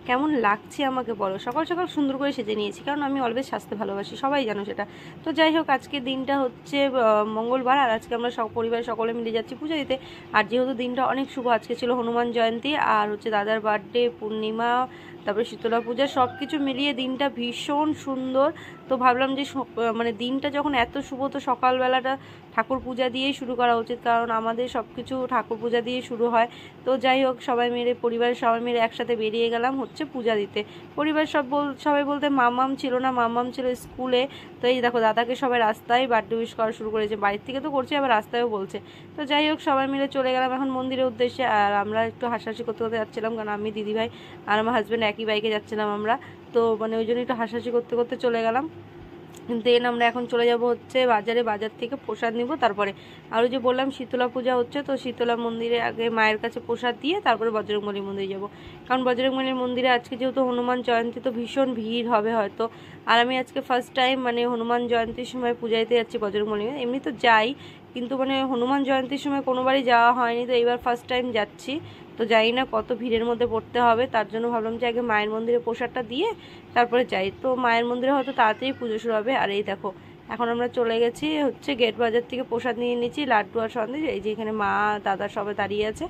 কেমন লাগছে আমাকে বলো। সকাল সকাল সুন্দর করে সেজে নিয়েছি, কারণ আমি অলওয়েজ সাজতে ভালোবাসি, সবাই জানো সেটা। তো যাই হোক, আজকে দিনটা হচ্ছে মঙ্গলবার, আর আজকে আমরা সব পরিবার সকলে মিলে যাচ্ছি পুজো দিতে। আর যেহেতু দিনটা অনেক শুভ, আজকে ছিল হনুমান জয়ন্তী, আর হচ্ছে দাদার বার্থডে, পূর্ণিমা, তারপরে শীতলা পূজা, সব কিছু মিলিয়ে দিনটা ভীষণ সুন্দর। তো ভাবলাম যে মানে দিনটা যখন এত শুভ, তো সকালবেলাটা ঠাকুর পূজা দিয়েই শুরু করা উচিত, কারণ আমাদের সব কিছু ঠাকুর পূজা দিয়ে শুরু হয়। তো যাই হোক, সবাই মিলে পরিবারের সবাই মিলে একসাথে বেরিয়ে গেলাম হচ্ছে পূজা দিতে। পরিবার সবাই বলতে মামাম ছিল না, মামাম ছিল স্কুলে। তো এই দেখো, দাদাকে সবাই রাস্তায় বার্থডে উইশ করা শুরু করেছে, বাড়ির থেকে তো করছে, আবার রাস্তায়ও বলছে। তো যাই হোক, সবাই মিলে চলে গেলাম এখন মন্দিরের উদ্দেশ্যে। আর আমরা একটু হাসাহাসি করতে করতে যাচ্ছিলাম, কারণ আমি, দিদিভাই আর আমার হাজব্যান্ড একই বাইকে যাচ্ছিলাম আমরা। তো মানে ওই জন্য একটু হাসাহাসি করতে করতে চলে গেলাম। দেন আমরা এখন চলে যাব হচ্ছে বাজার থেকে প্রসাদ নিব। তারপরে আর ওই যে বললাম শীতলা পূজা হচ্ছে, তো শীতলা মন্দিরে আগে মায়ের কাছে প্রসাদ দিয়ে তারপরে বজরংবলী মন্দিরে যাব, কারণ বজরংবলীর মন্দিরে আজকে যেহেতু হনুমান জয়ন্তী, তো ভীষণ ভিড় হবে হয়তো। আর আমি আজকে ফার্স্ট টাইম মানে হনুমান জয়ন্তীর সময় পূজা দিতে যাচ্ছি বজরংবলী। এমনি তো যাই, কিন্তু মানে হনুমান জয়ন্তীর সময় কোনোবারই যাওয়া হয়নি, তো এইবার ফার্স্ট টাইম যাচ্ছি। তো জানি না কত ভিড়ের মধ্যে পড়তে হবে, তার জন্য ভাবলাম যে আগে মায়ের মন্দিরে প্রসাদটা দিয়ে তারপরে যাই। তো মায়ের মন্দিরে হয়তো তাড়াতাড়ি পুজো শুরু হবে। আর এই দেখো, এখন আমরা চলে গেছি হচ্ছে গেট বাজার থেকে প্রসাদ নিয়ে নিচ্ছি, লাড্ডু আর সন্দেশ। এই যে এখানে মা দাদা সবাই দাঁড়িয়ে আছে।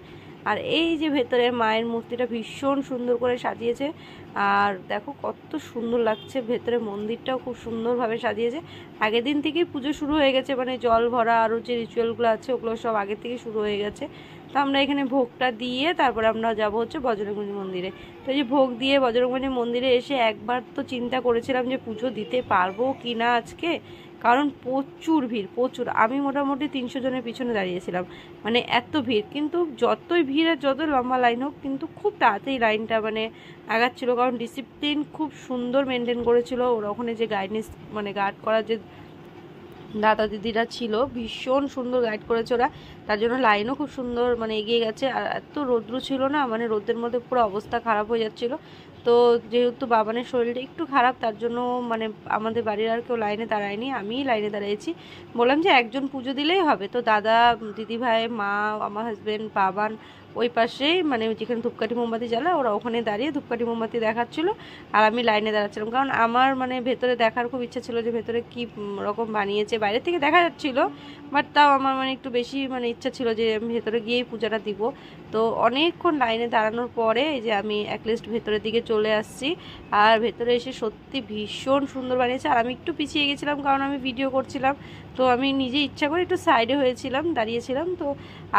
আর এই যে ভেতরে মায়ের মূর্তিটা ভীষণ সুন্দর করে সাজিয়েছে, আর দেখো কত সুন্দর লাগছে, ভেতরে মন্দিরটাও খুব সুন্দরভাবে সাজিয়েছে। আগের দিন থেকেই পুজো শুরু হয়ে গেছে, মানে জল ভরা আরও যে রিচুয়ালগুলো আছে ওগুলো সব আগের থেকে শুরু হয়ে গেছে। তো আমরা এখানে ভোগটা দিয়ে তারপরে আমরা যাব হচ্ছে বজরংবলী মন্দিরে। তো এই যে ভোগ দিয়ে বজরংবলী মন্দিরে এসে একবার তো চিন্তা করেছিলাম যে পুজো দিতে পারবো কি না আজকে, কারণ প্রচুর ভিড়, প্রচুর। আমি মোটামুটি 300 জনের পিছনে দাঁড়িয়েছিলাম, মানে এত ভিড়। কিন্তু যতই ভিড় আর যত লম্বা লাইন হোক, কিন্তু খুব তাড়াতাড়ি লাইনটা মানে আগাচ্ছিলো, কারণ ডিসিপ্লিন খুব সুন্দর মেনটেন করেছিল ওরা ওখানে, যে গাইডনেস মানে গার্ড করার যে দাদা দিদিরা ছিল, ভীষণ সুন্দর গাইড করেছে ওরা। তার জন্য লাইনও খুব সুন্দর মানে এগিয়ে গেছে। আর এত রৌদ্র ছিল না, মানে রোদের মধ্যে পুরো অবস্থা খারাপ হয়ে যাচ্ছিলো। তো যেহেতু বাবানের শরীরটা একটু খারাপ, তার জন্য মানে আমাদের বাড়ির আর কেউ লাইনে দাঁড়ায়নি, আমিই লাইনে দাঁড়িয়েছি। বললাম যে একজন পুজো দিলেই হবে। তো দাদা, দিদিভাই, মা, আমার হাজব্যান্ড, বাবান ওই পাশেই মানে যেখানে ধূপকাঠি মোমবাতি জ্বালা, ওরা ওখানে দাঁড়িয়ে ধূপকাঠি মোমবাতি দেখাচ্ছিলো, আর আমি লাইনে দাঁড়াচ্ছিলাম। কারণ আমার মানে ভেতরে দেখার খুব ইচ্ছা ছিল যে ভেতরে কী রকম বানিয়েছে, বাইরে থেকে দেখা যাচ্ছিলো, বাট তাও আমার মানে একটু বেশি মানে ইচ্ছা ছিল যে আমি ভেতরে গিয়েই পূজাটা দিব। তো অনেকক্ষণ লাইনে দাঁড়ানোর পরে এই যে আমি অ্যাটলিস্ট ভেতরের দিকে চলে আসছি। আর ভেতরে এসে সত্যি ভীষণ সুন্দর বানিয়েছে। আর আমি একটু পিছিয়ে গেছিলাম, কারণ আমি ভিডিও করছিলাম, তো আমি নিজে ইচ্ছা করে একটু সাইডে হয়েছিলাম, দাঁড়িয়েছিলাম। তো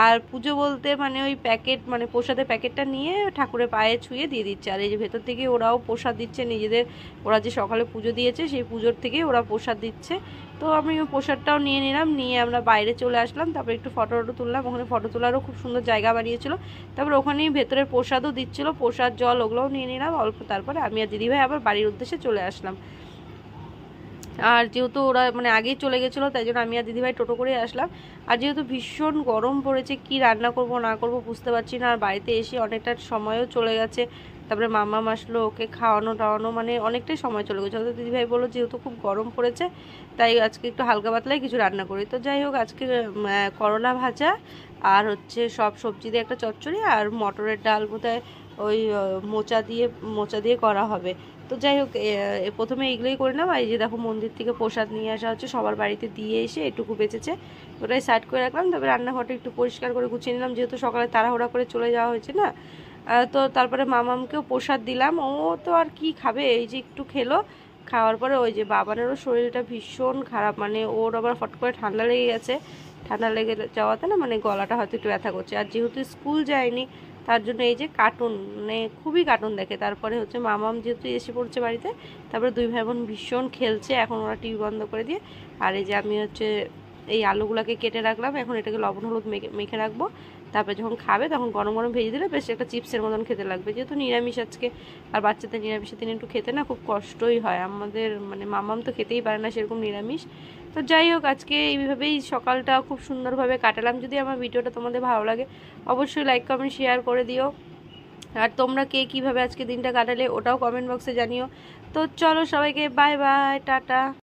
আর পুজো বলতে মানে ওই প্যাকেট মানে প্রসাদের প্যাকেটটা নিয়ে ঠাকুরের পায়ে ছুঁয়ে দিয়ে দিচ্ছে। আর এই যে ভেতর থেকে ওরাও প্রসাদ দিচ্ছে নিজেদের, ওরা যে সকালে পুজো দিয়েছে সেই পুজোর থেকেই ওরা প্রসাদ দিচ্ছে। তো আমি ওই প্রসাদটাও নিয়ে নিলাম, নিয়ে আমরা বাইরে চলে আসলাম। তারপরে একটু ফটো তুললাম, ওখানে ফটো তোলারও খুব সুন্দর জায়গা বানিয়েছিল। তারপর ওখানেই ভেতরের প্রসাদও দিচ্ছিলো, প্রসাদ জল ওগুলোও নিয়ে নিলাম অল্প। তারপরে আমি আর দিদিভাই আবার বাড়ির উদ্দেশ্যে চলে আসলাম। আর যেহেতু ওরা মানে আগেই চলে গেছিলো, তাই জন্য আমি আর দিদিভাই টোটো করে আসলাম। আর যেহেতু ভীষণ গরম পড়েছে, কি রান্না করব না করব বুঝতে পারছি না। আর বাড়িতে এসে অনেকটা সময়ও চলে গেছে। তারপরে মামা আসলো, ওকে খাওয়ানো টাওয়ানো মানে অনেকটাই সময় চলে গেছে। তো দিদিভাই বললো যেহেতু খুব গরম পড়েছে, তাই আজকে একটু হালকা পাতলাই কিছু রান্না করি। তো যাই হোক, আজকে করলা ভাজা আর হচ্ছে সব সবজি দিয়ে একটা চচ্চড়ি, আর মটরের ডাল বোধহয় ওই মোচা দিয়ে করা হবে। তো যাই হোক, প্রথমে এগুলোই করে নাও। এই যে দেখো, মন্দির থেকে প্রসাদ নিয়ে আসা হচ্ছে, সবার বাড়িতে দিয়ে এসে এটুকু বেঁচেছে, ওটাই সাইড করে রাখলাম। তবে রান্নাঘরটা একটু পরিষ্কার করে গুছিয়ে নিলাম, যেহেতু সকালে তাড়াহুড়া করে চলে যাওয়া হয়েছে না। তো তারপরে মামামকেও প্রসাদ দিলাম, ও তো আর কি খাবে, এই যে একটু খেলো। খাওয়ার পরে ওই যে বাবানেরও শরীরটা ভীষণ খারাপ, মানে ওর আবার ফট করে ঠান্ডা লেগে গেছে। ঠান্ডা লেগে যাওয়াতে না মানে গলাটা হয়তো একটু ব্যথা করছে। আর যেহেতু স্কুল যায়নি, তার জন্য এই যে কার্টুন মানে খুবই কার্টুন দেখে। তারপরে হচ্ছে মামাম যেহেতু এসে পড়ছে বাড়িতে, তারপরে দুই ভাই বোন ভীষণ খেলছে, এখন ওরা টিভি বন্ধ করে দিয়ে। আর এই যে আমি হচ্ছে এই আলুগুলোকে কেটে রাখলাম, এখন এটাকে লবণ হলুদ মেখে রাখবো। তারপরে যখন খাবে তখন গরম গরম ভেজে দিলে বেশ একটা চিপসের মতন খেতে লাগবে, যেহেতু নিরামিষ আজকে। আর বাচ্চাদের নিরামিষের দিন একটু খেতে না খুব কষ্টই হয়, আমাদের মানে মামাম তো খেতেই পারে না সেরকম নিরামিষ। তো যাই হোক, আজকে এইভাবেই সকালটা খুব সুন্দরভাবে কাটালাম। যদি আমার ভিডিওটা তোমাদের ভালো লাগে, অবশ্যই লাইক কমেন্ট শেয়ার করে দিও। আর তোমরা কে কীভাবে আজকে দিনটা কাটালে ওটাও কমেন্ট বক্সে জানিও। তো চলো সবাইকে বাই বাই, টাটা।